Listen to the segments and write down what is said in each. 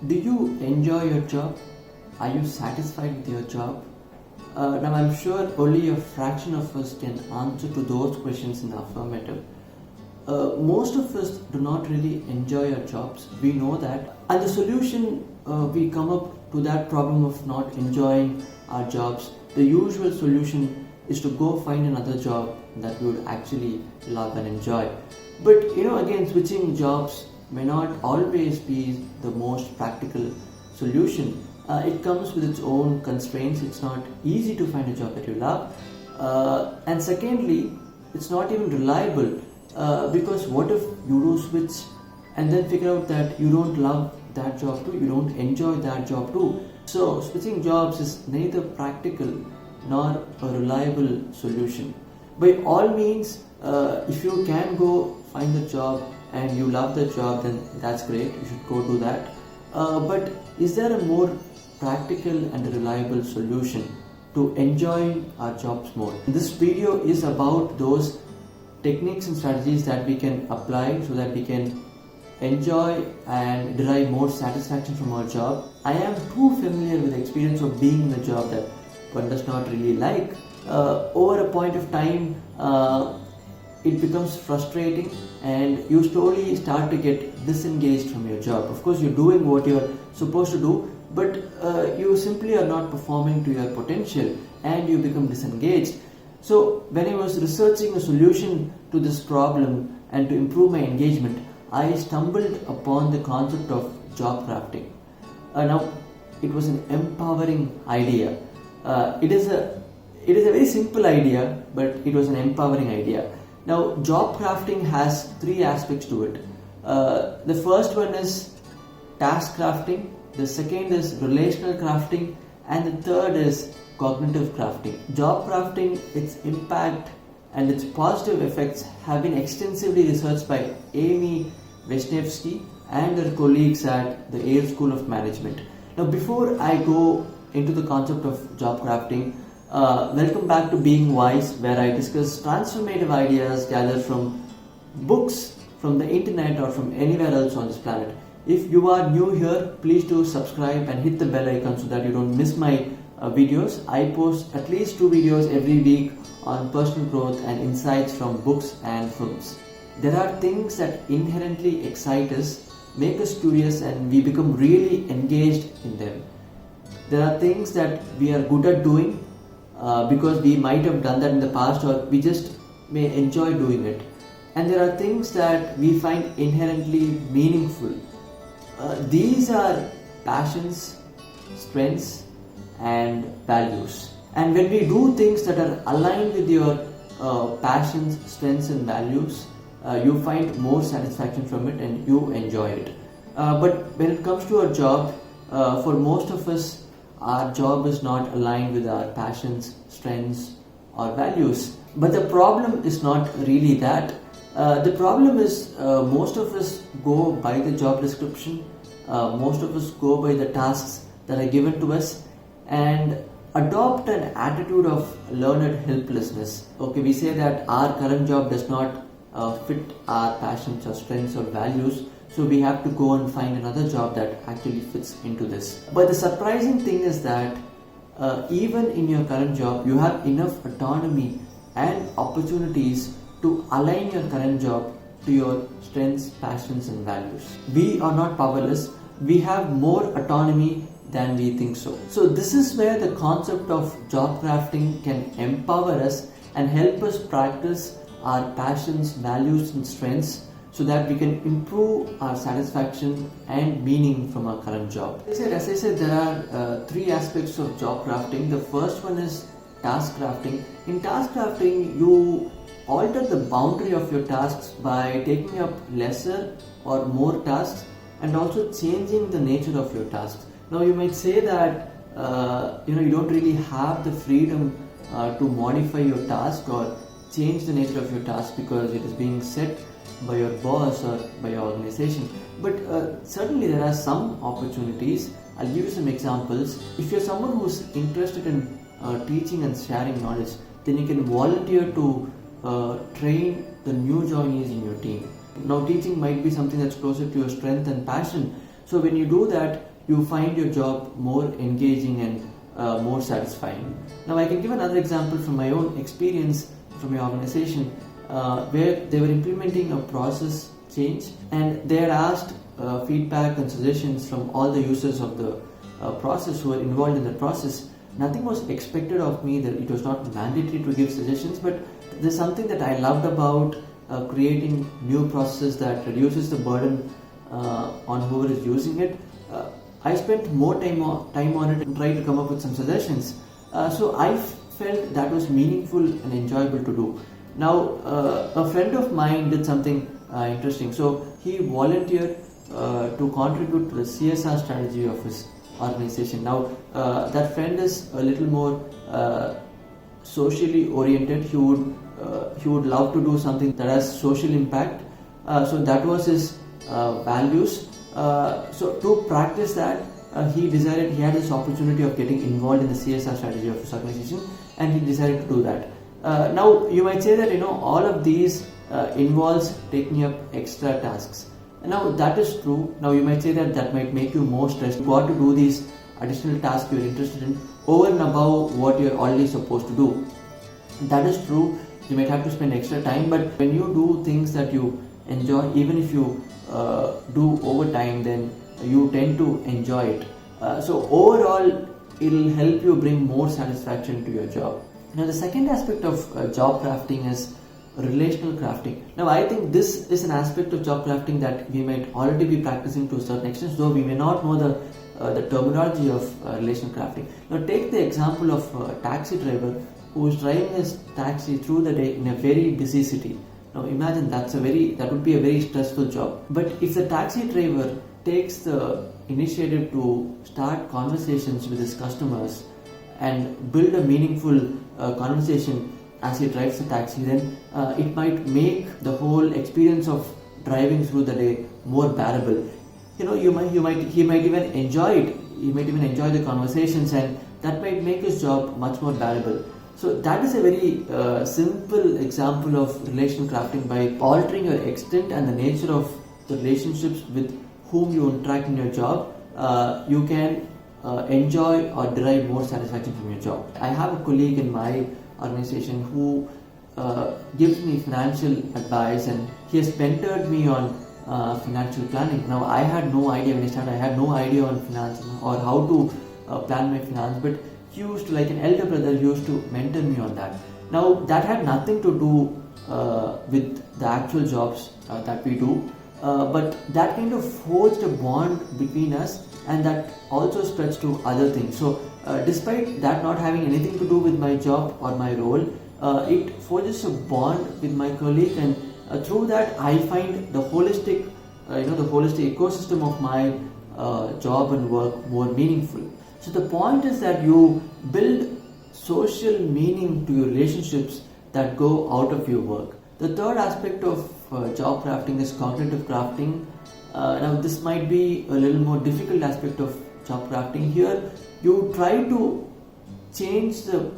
Do you enjoy your job? Are you satisfied with your job? Now, I'm sure only a fraction of us can answer to those questions in the affirmative. Most of us do not really enjoy our jobs. We know that. And the solution we come up to that problem of not enjoying our jobs, the usual solution is to go find another job that we would actually love and enjoy. But again, switching jobs may not always be the most practical solution. It comes with its own constraints. It's not easy to find a job that you love. And secondly, it's not even reliable because what if you do switch and then figure out that you don't love that job too, you don't enjoy that job too. So switching jobs is neither practical nor a reliable solution. By all means, if you can go find a job and you love the job, then that's great, you should go do that. But is there a more practical and reliable solution to enjoying our jobs more? This video is about those techniques and strategies that we can apply so that we can enjoy and derive more satisfaction from our job. I am too familiar with the experience of being in a job that one does not really like. Over a point of time, it becomes frustrating and you slowly start to get disengaged from your job. Of course, you're doing what you're supposed to do, but you simply are not performing to your potential and you become disengaged. So when I was researching a solution to this problem and to improve my engagement, I stumbled upon the concept of job crafting. Now, it was an empowering idea. It is a very simple idea, but it was an empowering idea. Now, job crafting has three aspects to it. The first one is task crafting, the second is relational crafting, and the third is cognitive crafting. Job crafting, its impact and its positive effects have been extensively researched by Amy Wrzesniewski and her colleagues at the Yale School of Management. Now, before I go into the concept of job crafting, welcome back to Being Wise, where I discuss transformative ideas gathered from books, from the internet, or from anywhere else on this planet. If you are new here, please do subscribe and hit the bell icon so that you don't miss my videos. I post at least 2 videos every week on personal growth and insights from books and films. There are things that inherently excite us, make us curious, and we become really engaged in them. There are things that we are good at doing because we might have done that in the past, or we just may enjoy doing it. And there are things that we find inherently meaningful. These are passions, strengths, and values. And when we do things that are aligned with your passions, strengths, and values, you find more satisfaction from it and you enjoy it. But when it comes to our job, for most of us, our job is not aligned with our passions, strengths, or values. But the problem is not really that. The problem is most of us go by the job description, most of us go by the tasks that are given to us and adopt an attitude of learned helplessness. Okay, we say that our current job does not fit our passions or strengths or values, so we have to go and find another job that actually fits into this. But the surprising thing is that even in your current job, you have enough autonomy and opportunities to align your current job to your strengths, passions, and values. We are not powerless. We have more autonomy than we think so. So this is where the concept of job crafting can empower us and help us practice our passions, values, and strengths so that we can improve our satisfaction and meaning from our current job. As I said, there are 3 aspects of job crafting. The first one is task crafting. In task crafting, you alter the boundary of your tasks by taking up lesser or more tasks and also changing the nature of your tasks. Now you might say that you don't really have the freedom to modify your task or change the nature of your task because it is being set by your boss or by your organization. But certainly there are some opportunities. I'll give you some examples. If you're someone who's interested in teaching and sharing knowledge, then you can volunteer to train the new joinees in your team. Now teaching might be something that's closer to your strength and passion, So when you do that, you find your job more engaging and more satisfying. Now I can give another example from my own experience from my organization, where they were implementing a process change, and they had asked feedback and suggestions from all the users of the process who were involved in the process. Nothing was expected of me, that it was not mandatory to give suggestions, but there's something that I loved about creating new processes that reduces the burden on whoever is using it. I spent more time on it and tried to come up with some suggestions. So I felt that was meaningful and enjoyable to do. Now, a friend of mine did something interesting. So he volunteered to contribute to the CSR strategy of his organization. Now, that friend is a little more socially oriented. He would love to do something that has social impact. So that was his values. So to practice that, he had this opportunity of getting involved in the CSR strategy of his organization, and he decided to do that. Now you might say that all of these involves taking up extra tasks. Now that is true. Now you might say that might make you more stressed. You got to do these additional tasks you're interested in over and above what you're already supposed to do. That is true. You might have to spend extra time, but when you do things that you enjoy, even if you do overtime, then you tend to enjoy it. So overall, it'll help you bring more satisfaction to your job. Now the second aspect of job crafting is relational crafting. Now I think this is an aspect of job crafting that we might already be practicing to a certain extent, though we may not know the terminology of relational crafting. Now take the example of a taxi driver who is driving his taxi through the day in a very busy city. Now imagine that would be a very stressful job. But if the taxi driver takes the initiative to start conversations with his customers and build a meaningful conversation as he drives the taxi, then it might make the whole experience of driving through the day more bearable. He might even enjoy it. He might even enjoy the conversations, and that might make his job much more bearable. So that is a very simple example of relational crafting. By altering your extent and the nature of the relationships with whom you interact in your job, you can enjoy or derive more satisfaction from your job. I have a colleague in my organization who gives me financial advice, and he has mentored me on financial planning. Now I had no idea when I started. I had no idea on finance or how to plan my finance, but he used to, like an elder brother, used to mentor me on that. Now that had nothing to do with the actual jobs that we do, but that kind of forged a bond between us, and that also spreads to other things. So despite that not having anything to do with my job or my role, it forges a bond with my colleague, and through that I find the holistic ecosystem of my job and work more meaningful. So the point is that you build social meaning to your relationships that go out of your work. The third aspect of job crafting is cognitive crafting. Now this might be a little more difficult aspect of job crafting. Here you try to change the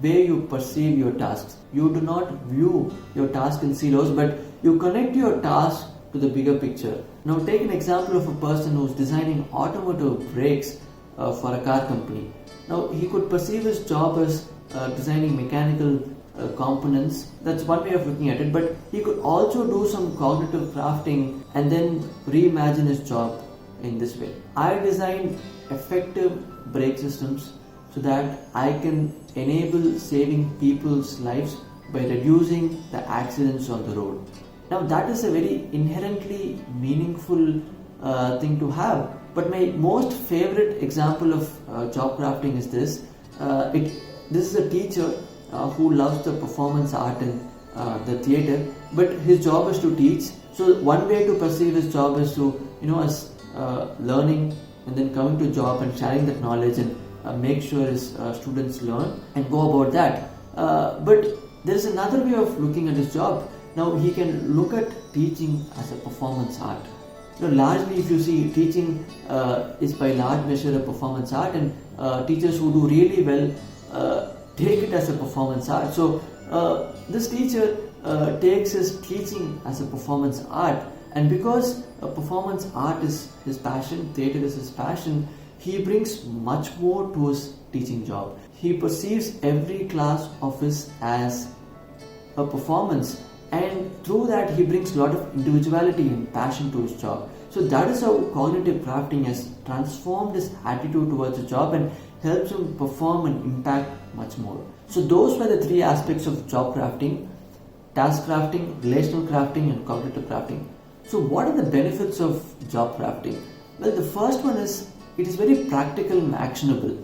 way you perceive your tasks. You do not view your task in silos, but you connect your task to the bigger picture. Now take an example of a person who's designing automotive brakes for a car company. Now he could perceive his job as designing mechanical components. That's one way of looking at it, but he could also do some cognitive crafting and then reimagine his job in this way. I design effective brake systems so that I can enable saving people's lives by reducing the accidents on the road. Now that is a very inherently meaningful thing to have. But my most favorite example of job crafting is this. This is a teacher who loves the performance art in the theatre, but his job is to teach. So one way to perceive his job is to, as learning and then coming to job and sharing that knowledge and make sure his students learn and go about that. But there is another way of looking at his job. Now he can look at teaching as a performance art. Largely, if you see, teaching is by large measure a performance art, and teachers who do really well take it as a performance art. So this teacher takes his teaching as a performance art, And because performance art is his passion, theatre is his passion, he brings much more to his teaching job. He perceives every class of his as a performance, and through that he brings a lot of individuality and passion to his job. So that is how cognitive crafting has transformed his attitude towards the job and helps him perform and impact much more. So those were the three aspects of job crafting: task crafting, relational crafting, and cognitive crafting. So what are the benefits of job crafting? Well, the first one is it is very practical and actionable.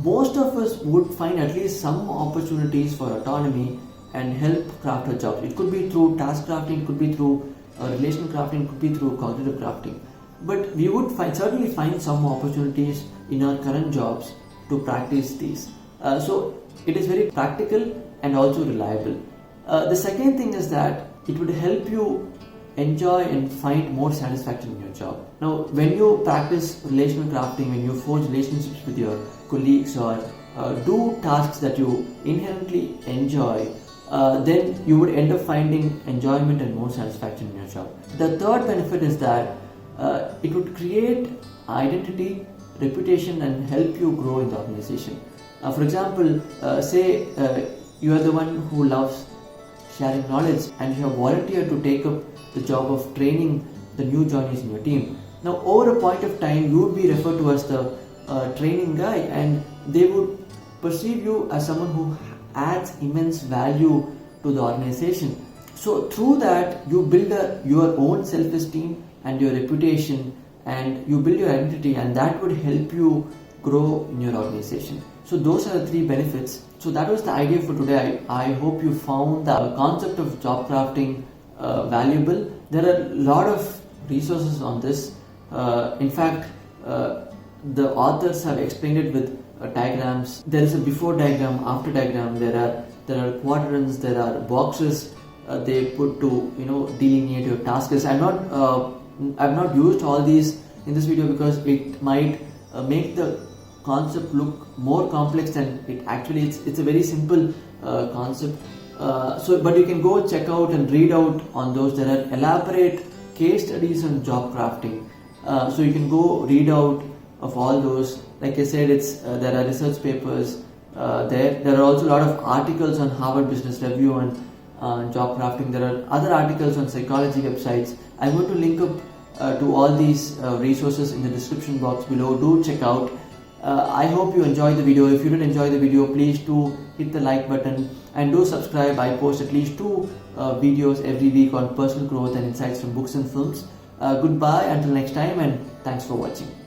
Most of us would find at least some opportunities for autonomy and help craft our jobs. It could be through task crafting, it could be through relational crafting, it could be through cognitive crafting. But we would certainly find some opportunities in our current jobs to practice these. So it is very practical and also reliable. The second thing is that it would help you enjoy and find more satisfaction in your job. Now, when you practice relational crafting, when you forge relationships with your colleagues or do tasks that you inherently enjoy, then you would end up finding enjoyment and more satisfaction in your job. The third benefit is that it would create identity, reputation, and help you grow in the organization. For example, say you are the one who loves sharing knowledge and you have volunteered to take up the job of training the new joinees in your team. Now, over a point of time, you would be referred to as the training guy, and they would perceive you as someone who adds immense value to the organization. So through that, you build your own self-esteem and your reputation, and you build your identity, and that would help you grow in your organization. So those are the three benefits. So that was the idea for today. I hope you found the concept of job crafting valuable. There are a lot of resources on this. In fact, the authors have explained it with diagrams. There is a before diagram, after diagram. There are quadrants, there are boxes they put to delineate your tasks. I've not used all these in this video because it might make the concept look more complex than it actually is. It's a very simple concept. But you can go check out and read out on those. There are elaborate case studies on job crafting. So you can go read out of all those. Like I said, there are research papers there. There are also a lot of articles on Harvard Business Review on job crafting. There are other articles on psychology websites. I'm going to link up to all these resources in the description box below. Do check out. I hope you enjoyed the video. If you did enjoy the video, please do hit the like button and do subscribe. I post at least 2 videos every week on personal growth and insights from books and films. Goodbye until next time, and thanks for watching.